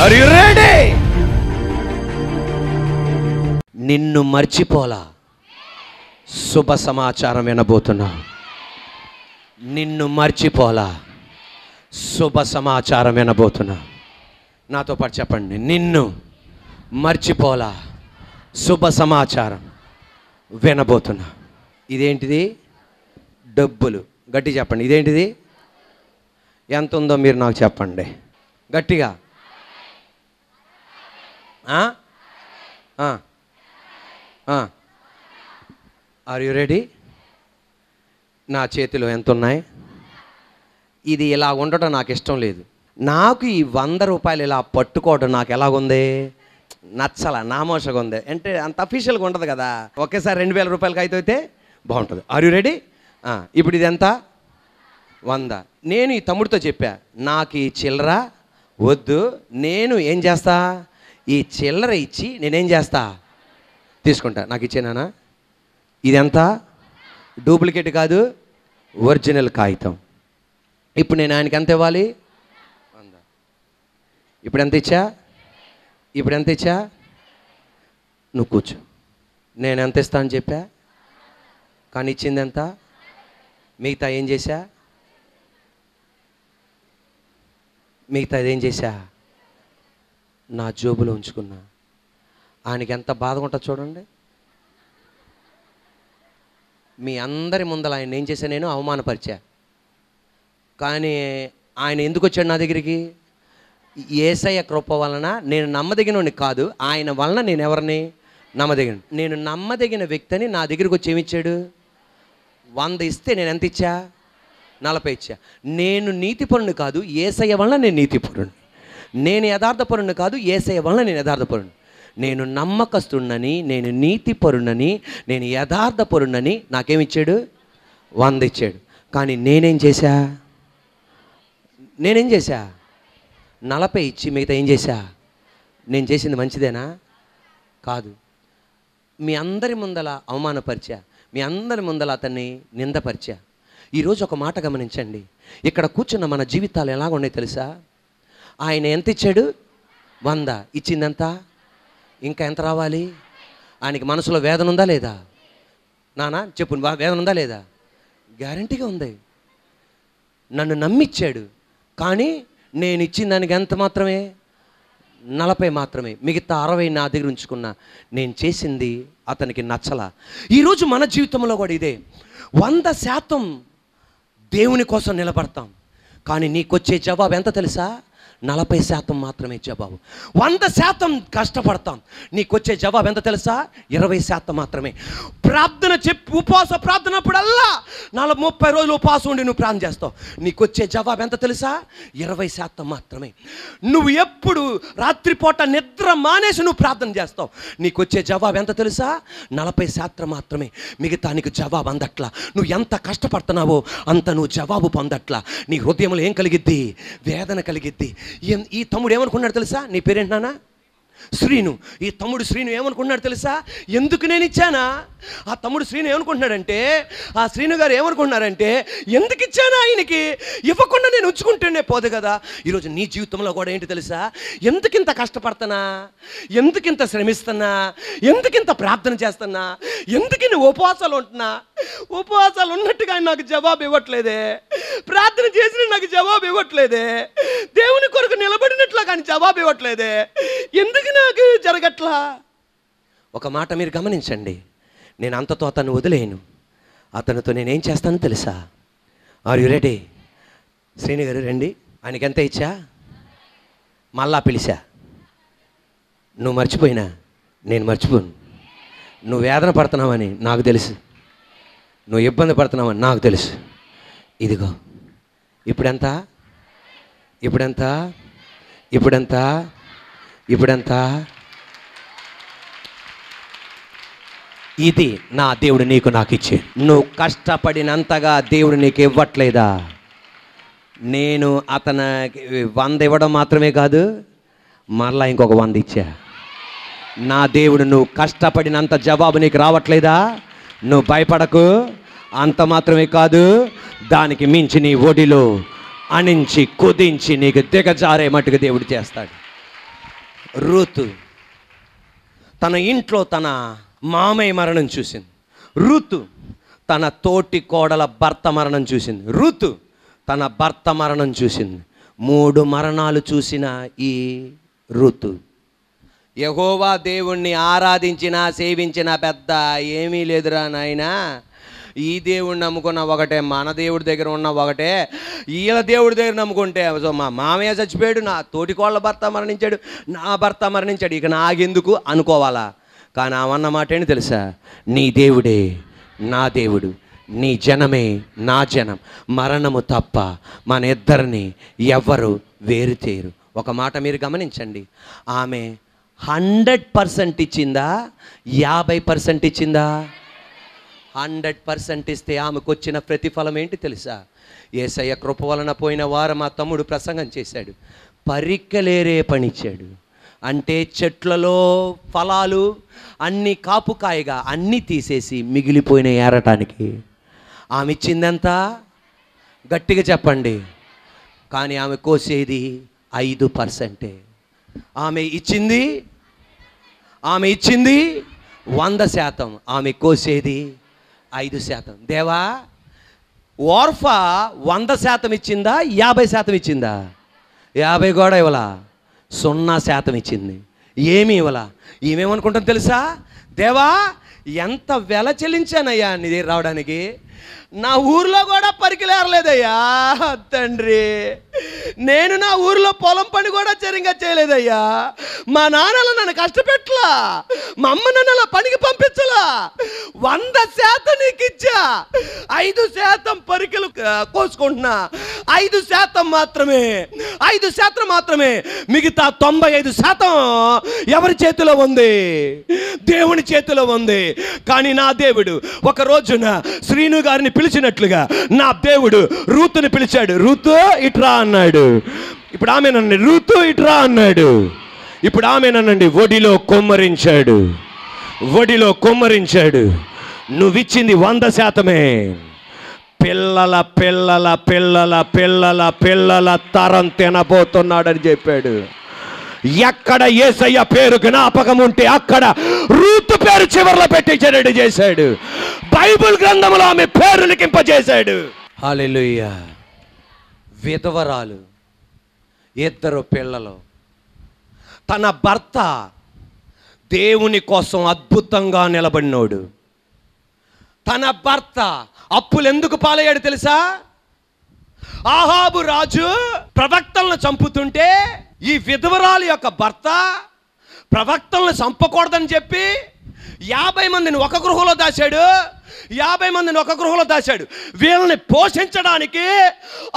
Are you ready? నిన్ను మర్చిపోలా శుభ సమాచారం వినబోతున్నా. నిన్ను మర్చిపోలా శుభ సమాచారం వినబోతున్నా. నాతో పాటు చెప్పండి, నిన్ను మర్చిపోలా శుభ సమాచారం వినబోతున్నా. ఇదేంటిది? డబ్బులు. గట్టి చెప్పండి, ఇదేంటిది? ఎంత ఉందో మీరు నాకు చెప్పండి గట్టిగా. Are you ready? నా చేతిలో ఎంత ఉన్నాయి? ఇది ఇలా ఉండటం నాకు ఇష్టం లేదు. నాకు ఈ 100 రూపాయలు ఇలా పట్టుకోవడం నాకు ఎలాగుంది? నచ్చల, నామోషగా ఉంది. అంటే అంత అఫీషియల్గా ఉండదు కదా. ఒకేసారి 2000 రూపాయలకి అయితే బాగుంటుంది. Are you ready? ఇప్పుడు ఇది ఎంత? 100. నేను ఈ తమ్ముడితో చెప్పా, నాకు ఈ చిల్లర వద్దు, నేను ఏం చేస్తా, ఈ చిల్లర ఇచ్చి నేనేం చేస్తా, తీసుకుంటా. నాకు ఇచ్చేనా? ఇదెంత? డూప్లికేట్ కాదు, ఒరిజినల్ కాగితం. ఇప్పుడు నేను ఆయనకి ఎంత ఇవ్వాలి? 100. ఇప్పుడు ఎంత ఇచ్చా? ఇప్పుడు ఎంత ఇచ్చా? నువ్వు కూర్చో. నేను ఎంత ఇస్తా అని చెప్పా, కానీ ఇచ్చింది ఎంత? మిగతా ఏం చేశా? మిగతా ఏం చేశా? నా జోబులో ఉంచుకున్నా. ఆయనకి ఎంత బాధగా ఉంటుంది చూడండి. మీ అందరి ముందర ఆయన ఏం చేశా? నేను అవమానపరిచా. కానీ ఆయన ఎందుకు వచ్చాడు నా దగ్గరికి? యేసయ్య కృప వలన. నేను నమ్మదగినోని కాదు, ఆయన వలన నేను ఎవరిని నమ్మదగిన. నేను నమ్మదగిన వ్యక్తిని నా దగ్గరికి వచ్చి ఏమిచ్చాడు? 100 ఇస్తే నేను ఎంత ఇచ్చా? 40 ఇచ్చా. నేను నీతిపరుని కాదు, యేసయ్య వలన నేను నీతిపరుని. నేను యథార్థపరుని కాదు, యేసయ్య వలన నేను యథార్థపరుని. నేను నమ్మకస్తున్నని, నేను నీతిపరునని, నేను యథార్థపరునని నాకేమిచ్చాడు? 100 ఇచ్చాడు. కానీ నేనేం చేశా? 40 ఇచ్చి మిగతా ఏం చేశా? నేను చేసింది మంచిదేనా? కాదు. మీ అందరి ముందల అవమానపరిచా, మీ అందరి ముందల అతన్ని నిందపరిచా. ఈరోజు ఒక మాట గమనించండి. ఇక్కడ కూర్చున్న మన జీవితాలు ఎలాగ ఉన్నాయి తెలుసా? ఆయన ఎంత ఇచ్చాడు? 100. ఇచ్చిందంత? ఇంకా ఎంత రావాలి? ఆయనకి మనసులో వేదన ఉందా లేదా? నానా చెప్పు, వేదన ఉందా లేదా? గ్యారంటీగా ఉంది. నన్ను నమ్మిచ్చాడు, కానీ నేను ఇచ్చిన దానికి ఎంత మాత్రమే? 40 మాత్రమే. మిగతా 60 నా దగ్గర ఉంచుకున్నా. నేను చేసింది అతనికి నచ్చలా. ఈరోజు మన జీవితంలో కూడా ఇదే. 100% దేవుని కోసం నిలబడతాం, కానీ నీకొచ్చే జవాబు ఎంత తెలుసా? 40% మాత్రమే జవాబు. 100% కష్టపడతాం, నీకొచ్చే జవాబు ఎంత తెలుసా? 20% మాత్రమే. ప్రార్థన చెప్పి ఉపవాస ప్రార్థనప్పుడల్లా 30 రోజులు ఉపవాసం ఉండి నువ్వు ప్రార్థన చేస్తావు, నీకొచ్చే జవాబు ఎంత తెలుసా? 20% మాత్రమే. నువ్వు ఎప్పుడు రాత్రిపూట నిద్ర మానేసి నువ్వు ప్రార్థన చేస్తావు, నీకొచ్చే జవాబు ఎంత తెలుసా? 40% మాత్రమే. మిగతా నీకు జవాబు అందట్లా. నువ్వు ఎంత కష్టపడుతున్నావో అంత నువ్వు జవాబు పొందట్లా. నీ హృదయంలో ఏం కలిగిద్ది? వేదన కలిగిద్ది. ఈ తమ్ముడు ఏమనుకున్నాడు తెలుసా? నీ పేరేంటి నాన్న? శ్రీను. ఈ తమ్ముడు శ్రీను ఏమనుకుంటున్నాడు తెలుసా? ఎందుకు నేను ఇచ్చానా? ఆ తమ్ముడు శ్రీను ఏమనుకుంటున్నాడంటే, ఆ శ్రీను గారు ఏమనుకుంటున్నారంటే, ఎందుకు ఇచ్చానా ఆయనకి? ఇవ్వకుండా నేను ఉంచుకుంటేనే పోదు కదా. ఈరోజు నీ జీవితంలో కూడా ఏంటి తెలుసా? ఎందుకింత కష్టపడుతున్నా, ఎందుకింత శ్రమిస్తున్నా, ఎందుకింత ప్రార్థన చేస్తున్నా, ఎందుకు ఉపవాసాలు ఉంటున్నా? ఉపవాసాలు ఉన్నట్టుగా ఆయన నాకు జవాబు ఇవ్వట్లేదే, ప్రార్థన చేసిన నాకు జవాబు ఇవ్వట్లేదే, దేవుని కొరకు నిలబడినట్లా కానీ జవాబు ఇవ్వట్లేదే, ఎందుకు నాకు జరగట్లా? ఒక మాట మీరు గమనించండి. నేను అంతతో అతన్ని వదిలేను, అతనితో నేనేం చేస్తానో తెలుసా? Are you ready? శ్రీని గారు రండి. ఆయనకి ఎంత ఇచ్చా? మళ్ళా పిలిచా. నువ్వు మర్చిపోయినా నేను మర్చిపోను. నువ్వు వేదన పడుతున్నావని నాకు తెలుసు, నువ్వు ఇబ్బంది పడుతున్నావని నాకు తెలుసు. ఇదిగో ఇప్పుడెంత? ఇప్పుడెంత? ఇప్పుడెంత? ఇప్పుడెంత? ఇది నా దేవుడు నీకు నాకు ఇచ్చే. నువ్వు కష్టపడినంతగా దేవుడు నీకు ఇవ్వట్లేదా? నేను అతనికి 100 ఇవ్వడం మాత్రమే కాదు, మరలా ఇంకొక 100 ఇచ్చా. నా దేవుడు నువ్వు కష్టపడినంత జవాబు నీకు రావట్లేదా? నువ్వు భయపడకు. అంత మాత్రమే కాదు, దానికి మించి నీ ఒడిలో అణించి కుదించి నీకు దిగజారే మట్టుకు దేవుడు చేస్తాడు. రూతు తన ఇంట్లో తన మామయ్య మరణం చూసింది. రూతు తన తోటి కోడల భర్త మరణం చూసింది. రూతు తన భర్త మరణం చూసింది. 3 మరణాలు చూసిన ఈ రూతు యెహోవా దేవుణ్ణి ఆరాధించినా సేవించిన పెద్ద ఏమీ లేదురా నాయనా, ఈ దేవుడిని నమ్ముకున్న ఒకటే, మన దేవుడి దగ్గర ఉన్న ఒకటే, వీళ్ళ దేవుడి దగ్గర నమ్ముకుంటే మా మామయ్య చచ్చిపోయాడు, నా తోటికోళ్ళ భర్త మరణించాడు, నా భర్త మరణించాడు, ఇక నాకెందుకు అనుకోవాలా. కానీ అవన్న మాట ఏంటి తెలుసా? నీ దేవుడే నా దేవుడు, నీ జనమే నా జనం, మరణము తప్ప మన ఇద్దరిని ఎవ్వరు వేరు చేయరు. ఒక మాట మీరు గమనించండి, ఆమె 100% ఇచ్చిందా, 50% ఇచ్చిందా? 100% ఇస్తే ఆమెకు వచ్చిన ప్రతిఫలం ఏంటి తెలుసా? యేసయ్య కృప వలన పోయిన వారం మా తమ్ముడు ప్రసంగం చేశాడు, పరిక్కలేరే పనిచ్చాడు. అంటే చెట్లలో ఫలాలు అన్నీ కాపుకాయగా అన్నీ తీసేసి మిగిలిపోయిన ఏరటానికి ఆమె ఇచ్చిందంత గట్టిగా చెప్పండి. కానీ ఆమె కోసేది 5%. ఆమె ఇచ్చింది 100%, ఆమె కోసేది 5%. దేవా, ఓర్ఫా 100% ఇచ్చిందా, 50% ఇచ్చిందా? 50 కూడా ఇవ్వలా, 0% ఇచ్చింది. ఏమి ఇవ్వలా. ఏమేమనుకుంటాం తెలుసా? దేవా, ఎంత వెల చెల్లించానయ్యా నీ దగ్గర రావడానికి, నా ఊర్లో కూడా పరికిలేరలేదయ్యా తండ్రి, నేను నా ఊర్లో పొలం పని కూడా సరిగ్గా చేయలేదయ్యా, మా నాన్నలు నన్ను కష్టపెట్టలా, మా అమ్మ నన్ను అలా పనికి పంపించలా, 100% నీకు ఇచ్చా, 5% పరికలు కోసుకుంటున్నా, 5% మాత్రమే, మిగతా 95% ఎవరి చేతిలో ఉంది? దేవుని చేతిలో ఉంది. కానీ నా దేవుడు ఒక రోజున శ్రీను గారిని పిలిచినట్లుగా నా దేవుడు రూతుని పిలిచాడు. రూతు ఇట్రా అన్నాడు. ఇప్పుడు ఆమెనండి, రూతు ఇట్రా అన్నాడు. ఇప్పుడు ఆమెనండి, ఒడిలో కొమ్మరించాడు. నువ్విచ్చింది 100%. పిల్లల పిల్లల పిల్లల పిల్లల పిల్లల తరం తినబోతున్నాడని చెప్పాడు. ఎక్కడ యేసయ్య పేరు జ్ఞాపకం ఉంటే అక్కడ రూతు పేరు చివర్లో పెట్టించేటట్టు చేశాడు. బైబిల్ గ్రంథంలో ఆమె పేరు లిఖింపజేశాడు. హల్లెలూయా. విధవరాలు, 2 పిల్లలు, తన భర్త దేవుని కోసం అద్భుతంగా నిలబడినోడు. తన భర్త అప్పులు ఎందుకు పాలయ్యాడు తెలుసా? ఆహాబు రాజు ప్రవక్తలను చంపుతుంటే ఈ విధవరాలు యొక్క భర్త ప్రవక్తలను చంపకూడదని చెప్పి 50 మందిని ఒక గృహంలో దాచాడు. వీళ్ళని పోషించడానికి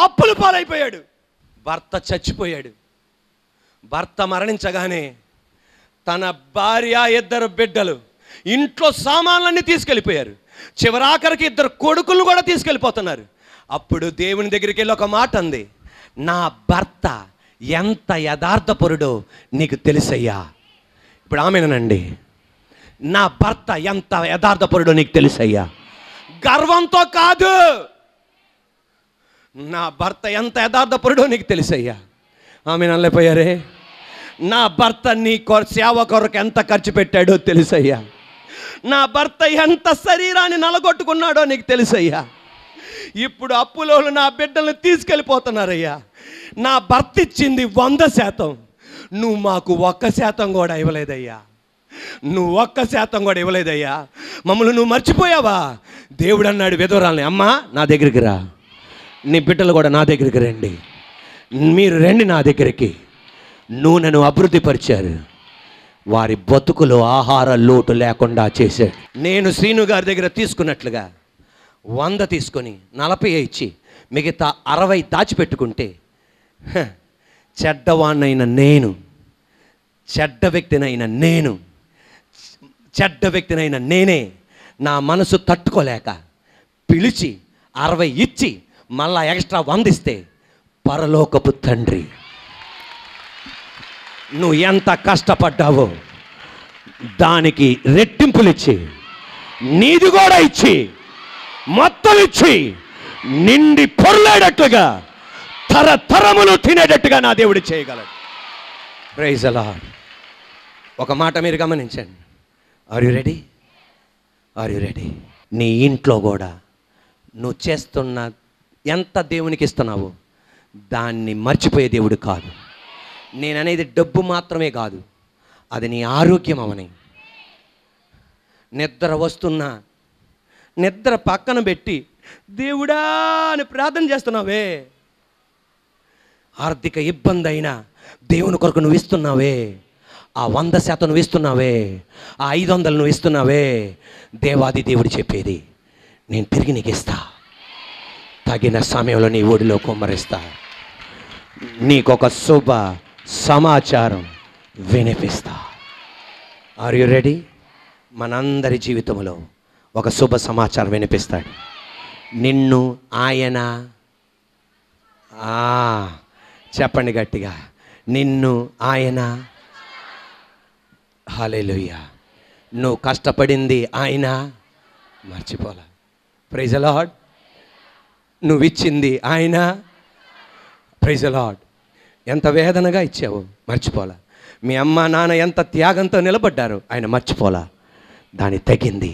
అప్పులు పాలైపోయాడు. భర్త చచ్చిపోయాడు. భర్త మరణించగానే తన భార్య, 2 బిడ్డలు, ఇంట్లో సామాన్లన్నీ తీసుకెళ్ళిపోయారు. చివరాఖరికి 2 కొడుకులను కూడా తీసుకెళ్ళిపోతున్నారు. అప్పుడు దేవుని దగ్గరికి వెళ్ళి ఒక మాట అంది, నా భర్త ఎంత యథార్థపరుడో నీకు తెలుసయ్యా. ఇప్పుడు ఆమెనండి, నా భర్త ఎంత యథార్థపరుడో నీకు తెలుసయ్యా. గర్వంతో కాదు, నా భర్త ఎంత యథార్థపరుడో నీకు తెలుసయ్యా. ఆమె నల్లపోయారే, నా భర్త నీ సేవ కొరకు ఎంత ఖర్చు పెట్టాడో తెలుసయ్యా. నా భర్త ఎంత శరీరాన్ని నలగొట్టుకున్నాడో నీకు తెలుసయ్యా. ఇప్పుడు అప్పులోళ్ళు నా బిడ్డలను తీసుకెళ్ళిపోతున్నారయ్యా. నా భర్త ఇచ్చింది 100%, నువ్వు మాకు 1% కూడా ఇవ్వలేదయ్యా. మమ్మల్ని నువ్వు మర్చిపోయావా? దేవుడు అన్నాడు విధవరాల్ని, అమ్మా నా దగ్గరికి రా, నీ బిడ్డలు కూడా నా దగ్గరికి రండి, మీరు రండి నా దగ్గరికి. నూనెను అభివృద్ధిపరిచారు, వారి బతుకులో ఆహార లోటు లేకుండా చేశాడు. నేను శ్రీను గారి దగ్గర తీసుకున్నట్లుగా 100 తీసుకొని 40 ఇచ్చి మిగతా 60 దాచిపెట్టుకుంటే, చెడ్డ వ్యక్తినైన నేనే నా మనసు తట్టుకోలేక పిలిచి 60 ఇచ్చి మళ్ళా ఎక్స్ట్రా 100 ఇస్తే, పరలోకపు తండ్రి నువ్వు ఎంత కష్టపడ్డావో దానికి రెట్టింపులిచ్చి, నీది కూడా ఇచ్చి, మొత్తం ఇచ్చి, నిండి పొర్లేటట్టుగా, తరతరములు తినేటట్టుగా నా దేవుడు చేయగలడు. Praise the lord. ఒక మాట మీరు గమనించండి. Are you ready? Are you ready? నీ ఇంట్లో కూడా నువ్వు చేస్తున్న ఎంత దేవునికి ఇస్తున్నావో దాన్ని మర్చిపోయే దేవుడు కాదు. నేననేది డబ్బు మాత్రమే కాదు, అది నీ ఆరోగ్యం అవని. నిద్ర వస్తున్నా నిద్ర పక్కన పెట్టి దేవుడా అని ప్రార్థన చేస్తున్నావే, ఆర్థిక ఇబ్బంది అయినా దేవుని కొరకు నువ్వు ఇస్తున్నావే, ఆ 100% నువ్వు ఇస్తున్నావే, ఆ 500 నువ్వు ఇస్తున్నావే, దేవాది దేవుడు చెప్పేది నేను తిరిగి నీకు ఇస్తా, తగిన సమయంలో నీ ఒడిలో కుమ్మరిస్తా, నీకొక శుభ సమాచారం వినిపిస్తా. Are you ready? మనందరి జీవితంలో ఒక శుభ సమాచారం వినిపిస్తాడు. నిన్ను ఆయన, చెప్పండి గట్టిగా, నిన్ను ఆయన. హల్లెలూయా. నువ్వు కష్టపడింది ఆయన మర్చిపోలా. Praise the lord. నువ్వు ఇచ్చింది ఆయన. Praise the lord. ఎంత వేదనగా ఇచ్చావు మర్చిపోలా. మీ అమ్మ నాన్న ఎంత త్యాగంతో నిలబడ్డారు ఆయన మర్చిపోలా. దాని తగ్గింది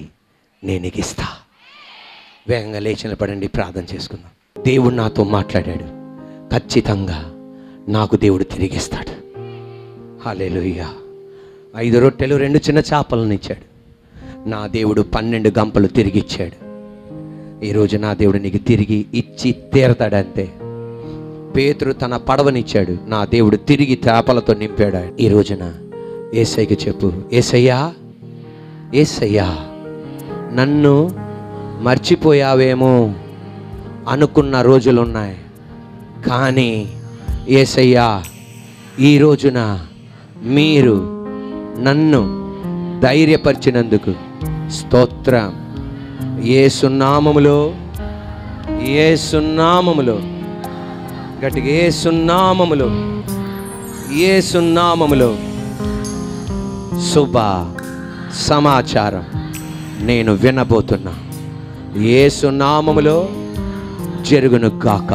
నేను నీకు ఇస్తా. వేగంగా లేచి నిలబడండి, ప్రార్థన చేసుకుందాం. దేవుడు నాతో మాట్లాడాడు, ఖచ్చితంగా నాకు దేవుడు తిరిగిస్తాడు. హల్లెలూయా. 5 రొట్టెలు 2 చిన్న చేపలను ఇచ్చాడు. నా దేవుడు 12 గంపలు తిరిగి ఇచ్చాడు. ఈరోజు నా దేవుడు నీకు తిరిగి ఇచ్చి తీరతాడంతే. పేతురు తన పడవనిచ్చాడు, నా దేవుడు తిరిగి చేపలతో నింపాడు. ఈ రోజున యేసయ్యకి చెప్పు, యేసయ్యా, యేసయ్యా, నన్ను మర్చిపోయావేమో అనుకున్న రోజులున్నాయి, కానీ యేసయ్యా ఈ రోజున మీరు నన్ను ధైర్యపరిచినందుకు స్తోత్రం. యేసు నామములో, యేసు నామములో, గట్టిగా యేసు నామములో, యేసు నామములో శుభ సమాచారం నేను వినబోతున్నా. యేసు నామములో జరుగును గాక.